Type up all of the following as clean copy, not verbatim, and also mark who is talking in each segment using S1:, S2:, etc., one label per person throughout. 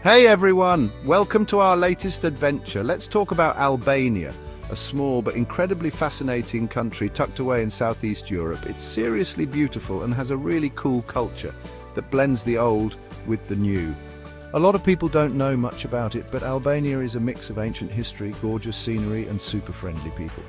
S1: Hey everyone, welcome to our latest adventure. Let's talk about Albania, a small but incredibly fascinating country tucked away in Southeast Europe. It's seriously beautiful and has a really cool culture that blends the old with the new. A lot of people don't know much about it, but Albania is a mix of ancient history, gorgeous scenery, and super friendly people.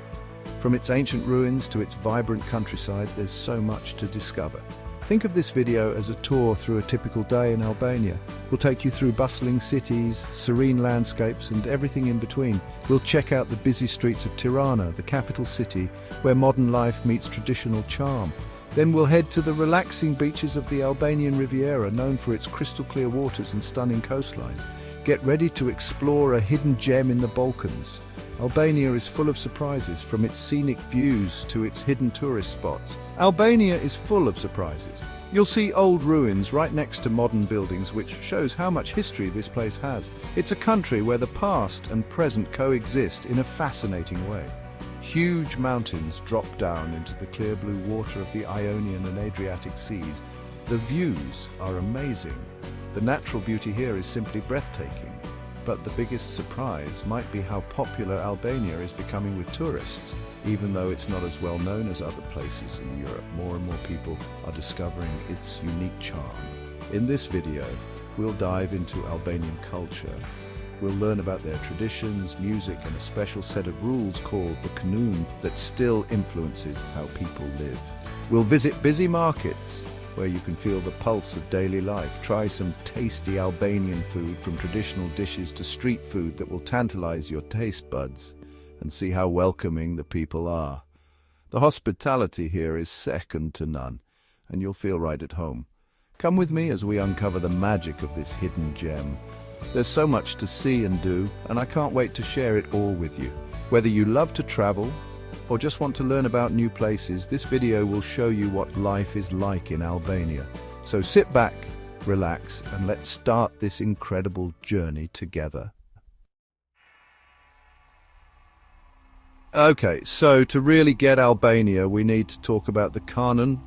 S1: From its ancient ruins to its vibrant countryside, there's so much to discover. Think of this video as a tour through a typical day in Albania. We'll take you through bustling cities, serene landscapes, and everything in between. We'll check out the busy streets of Tirana, the capital city, where modern life meets traditional charm. Then we'll head to the relaxing beaches of the Albanian Riviera, known for its crystal clear waters and stunning coastline. Get ready to explore a hidden gem in the Balkans. Albania is full of surprises, from its scenic views to its hidden tourist spots. Albania is full of surprises. You'll see old ruins right next to modern buildings, which shows how much history this place has. It's a country where the past and present coexist in a fascinating way. Huge mountains drop down into the clear blue water of the Ionian and Adriatic seas. The views are amazing. The natural beauty here is simply breathtaking. But the biggest surprise might be how popular Albania is becoming with tourists. Even though it's not as well known as other places in Europe, more and more people are discovering its unique charm. In this video, we'll dive into Albanian culture. We'll learn about their traditions, music, and a special set of rules called the Kanun that still influences how people live. We'll visit busy markets, where you can feel the pulse of daily life. Try some tasty Albanian food, from traditional dishes to street food that will tantalize your taste buds, and see how welcoming the people are. The hospitality here is second to none, and you'll feel right at home. Come with me as we uncover the magic of this hidden gem. There's so much to see and do, and I can't wait to share it all with you. Whether you love to travel, or just want to learn about new places, this video will show you what life is like in Albania. So sit back, relax, and let's start this incredible journey together. Okay, so to really get Albania, we need to talk about the Kanun.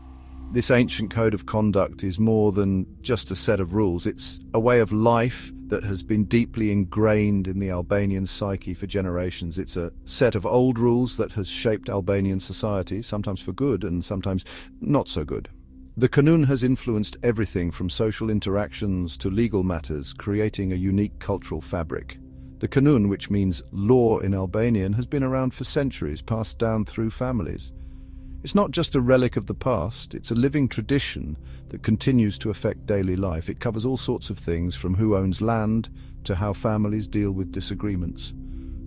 S1: This ancient code of conduct is more than just a set of rules. It's a way of life that has been deeply ingrained in the Albanian psyche for generations. It's a set of old rules that has shaped Albanian society, sometimes for good and sometimes not so good. The Kanun has influenced everything from social interactions to legal matters, creating a unique cultural fabric. The Kanun, which means law in Albanian, has been around for centuries, passed down through families. It's not just a relic of the past, it's a living tradition that continues to affect daily life. It covers all sorts of things, from who owns land to how families deal with disagreements.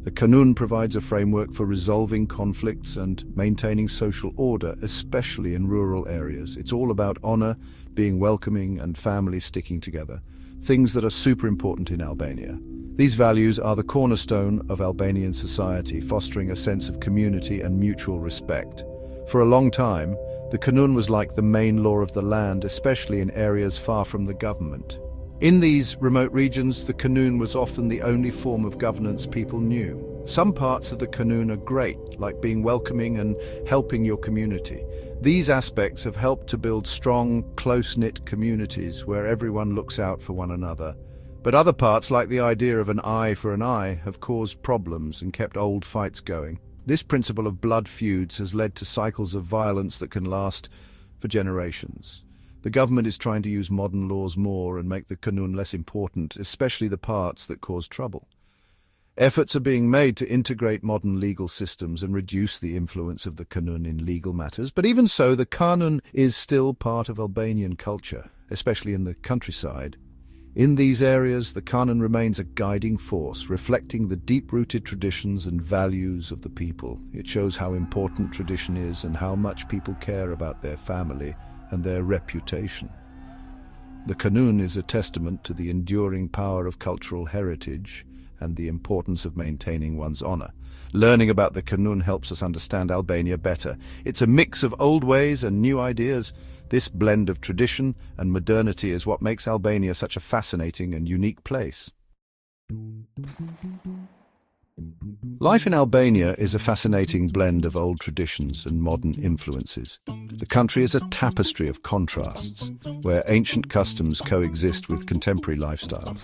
S1: The Kanun provides a framework for resolving conflicts and maintaining social order, especially in rural areas. It's all about honor, being welcoming, and families sticking together, things that are super important in Albania. These values are the cornerstone of Albanian society, fostering a sense of community and mutual respect. For a long time, the Kanun was like the main law of the land, especially in areas far from the government. In these remote regions, the Kanun was often the only form of governance people knew. Some parts of the Kanun are great, like being welcoming and helping your community. These aspects have helped to build strong, close-knit communities where everyone looks out for one another. But other parts, like the idea of an eye for an eye, have caused problems and kept old fights going. This principle of blood feuds has led to cycles of violence that can last for generations. The government is trying to use modern laws more and make the Kanun less important, especially the parts that cause trouble. Efforts are being made to integrate modern legal systems and reduce the influence of the Kanun in legal matters, but even so, the Kanun is still part of Albanian culture, especially in the countryside. In these areas, the Kanun remains a guiding force, reflecting the deep-rooted traditions and values of the people. It shows how important tradition is and how much people care about their family and their reputation. The Kanun is a testament to the enduring power of cultural heritage and the importance of maintaining one's honor. Learning about the Kanun helps us understand Albania better. It's a mix of old ways and new ideas. This blend of tradition and modernity is what makes Albania such a fascinating and unique place. Life in Albania is a fascinating blend of old traditions and modern influences. The country is a tapestry of contrasts, where ancient customs coexist with contemporary lifestyles.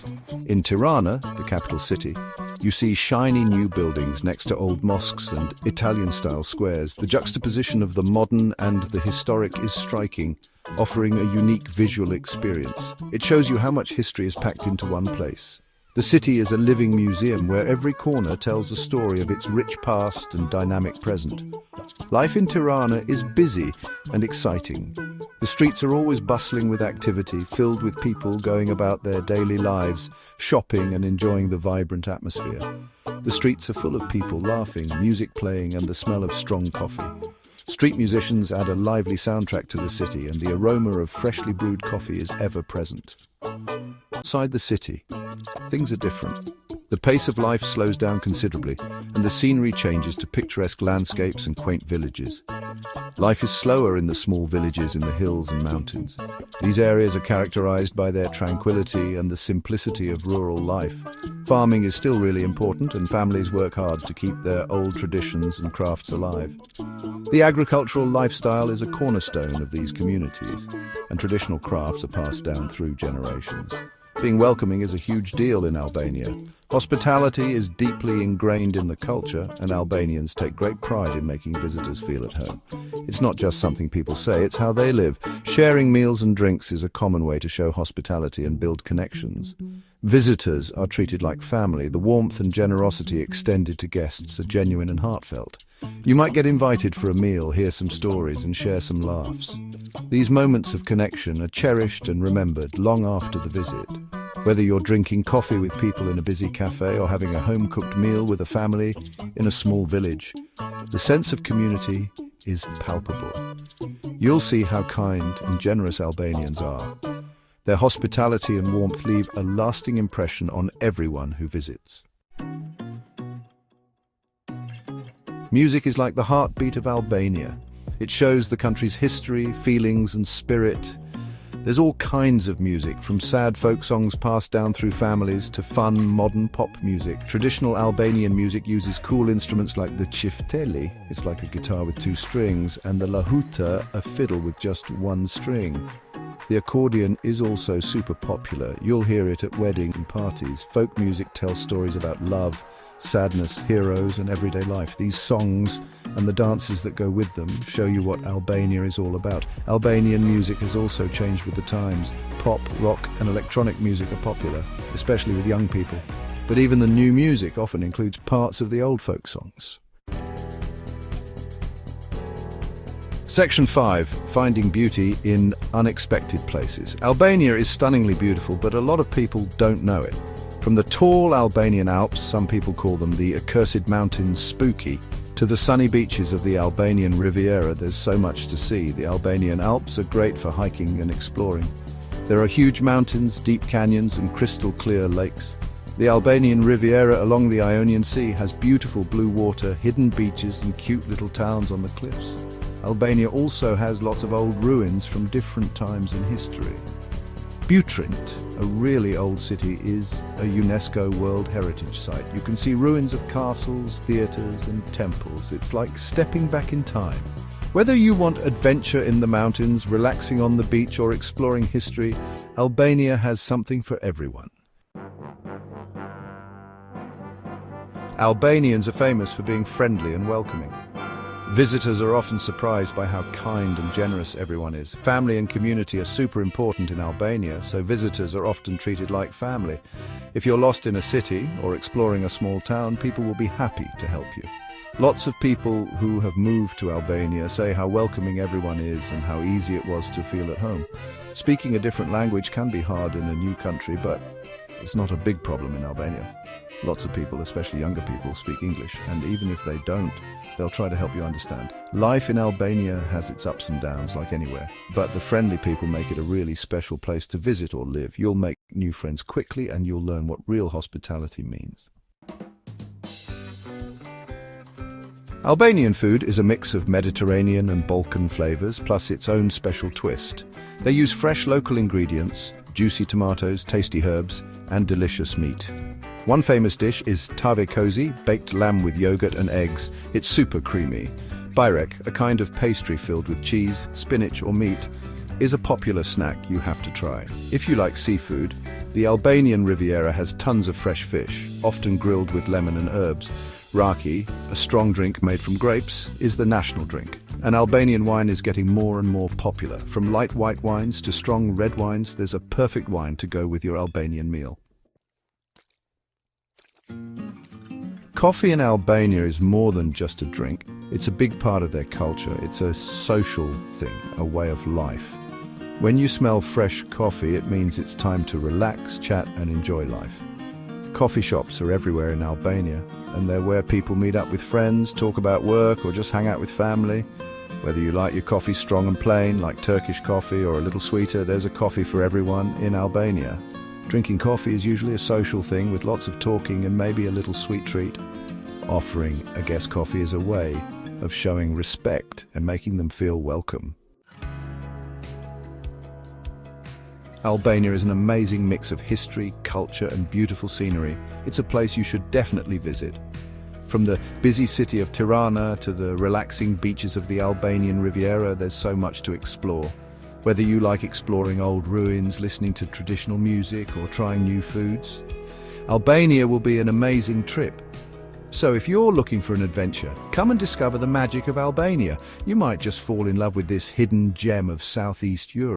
S1: In Tirana, the capital city, you see shiny new buildings next to old mosques and Italian-style squares. The juxtaposition of the modern and the historic is striking, offering a unique visual experience. It shows you how much history is packed into one place. The city is a living museum where every corner tells a story of its rich past and dynamic present. Life in Tirana is busy and exciting. The streets are always bustling with activity, filled with people going about their daily lives, shopping and enjoying the vibrant atmosphere. The streets are full of people laughing, music playing, and the smell of strong coffee. Street musicians add a lively soundtrack to the city, and the aroma of freshly brewed coffee is ever present. Outside the city, things are different. The pace of life slows down considerably, and the scenery changes to picturesque landscapes and quaint villages. Life is slower in the small villages in the hills and mountains. These areas are characterized by their tranquility and the simplicity of rural life. Farming is still really important, and families work hard to keep their old traditions and crafts alive. The agricultural lifestyle is a cornerstone of these communities, and traditional crafts are passed down through generations. Being welcoming is a huge deal in Albania. Hospitality is deeply ingrained in the culture, and Albanians take great pride in making visitors feel at home. It's not just something people say, it's how they live. Sharing meals and drinks is a common way to show hospitality and build connections. Visitors are treated like family. The warmth and generosity extended to guests are genuine and heartfelt. You might get invited for a meal, hear some stories, and share some laughs. These moments of connection are cherished and remembered long after the visit. Whether you're drinking coffee with people in a busy cafe or having a home-cooked meal with a family in a small village, the sense of community is palpable. You'll see how kind and generous Albanians are. Their hospitality and warmth leave a lasting impression on everyone who visits. Music is like the heartbeat of Albania. It shows the country's history, feelings, and spirit. There's all kinds of music, from sad folk songs passed down through families to fun, modern pop music. Traditional Albanian music uses cool instruments like the chifteli, it's like a guitar with two strings, and the lahuta, a fiddle with just one string. The accordion is also super popular. You'll hear it at weddings and parties. Folk music tells stories about love, sadness, heroes, and everyday life. These songs and the dances that go with them show you what Albania is all about. Albanian music has also changed with the times. Pop, rock, and electronic music are popular, especially with young people. But even the new music often includes parts of the old folk songs. Section 5. Finding beauty in unexpected places. Albania is stunningly beautiful, but a lot of people don't know it. From the tall Albanian Alps, some people call them the accursed mountains spooky, to the sunny beaches of the Albanian Riviera, there's so much to see. The Albanian Alps are great for hiking and exploring. There are huge mountains, deep canyons, and crystal clear lakes. The Albanian Riviera along the Ionian Sea has beautiful blue water, hidden beaches, and cute little towns on the cliffs. Albania also has lots of old ruins from different times in history. Butrint, a really old city, is a UNESCO World Heritage Site. You can see ruins of castles, theatres, and temples. It's like stepping back in time. Whether you want adventure in the mountains, relaxing on the beach, or exploring history, Albania has something for everyone. Albanians are famous for being friendly and welcoming. Visitors are often surprised by how kind and generous everyone is. Family and community are super important in Albania, so visitors are often treated like family. If you're lost in a city or exploring a small town, people will be happy to help you. Lots of people who have moved to Albania say how welcoming everyone is and how easy it was to feel at home. Speaking a different language can be hard in a new country, but it's not a big problem in Albania. Lots of people, especially younger people, speak English, and even if they don't, they'll try to help you understand. Life in Albania has its ups and downs like anywhere, but the friendly people make it a really special place to visit or live. You'll make new friends quickly, and you'll learn what real hospitality means. Albanian food is a mix of Mediterranean and Balkan flavors, plus its own special twist. They use fresh local ingredients, juicy tomatoes, tasty herbs, and delicious meat. One famous dish is tave kozi, baked lamb with yogurt and eggs. It's super creamy. Byrek, a kind of pastry filled with cheese, spinach or meat, is a popular snack you have to try. If you like seafood, the Albanian Riviera has tons of fresh fish, often grilled with lemon and herbs. Raki, a strong drink made from grapes, is the national drink. And Albanian wine is getting more and more popular. From light white wines to strong red wines, there's a perfect wine to go with your Albanian meal. Coffee in Albania is more than just a drink. It's a big part of their culture. It's a social thing, a way of life. When you smell fresh coffee, it means it's time to relax, chat, and enjoy life. Coffee shops are everywhere in Albania, and they're where people meet up with friends, talk about work, or just hang out with family. Whether you like your coffee strong and plain, like Turkish coffee, or a little sweeter, there's a coffee for everyone in Albania. Drinking coffee is usually a social thing with lots of talking and maybe a little sweet treat. Offering a guest coffee is a way of showing respect and making them feel welcome. Albania is an amazing mix of history, culture, and beautiful scenery. It's a place you should definitely visit. From the busy city of Tirana to the relaxing beaches of the Albanian Riviera, there's so much to explore. Whether you like exploring old ruins, listening to traditional music, or trying new foods, Albania will be an amazing trip. So if you're looking for an adventure, come and discover the magic of Albania. You might just fall in love with this hidden gem of Southeast Europe.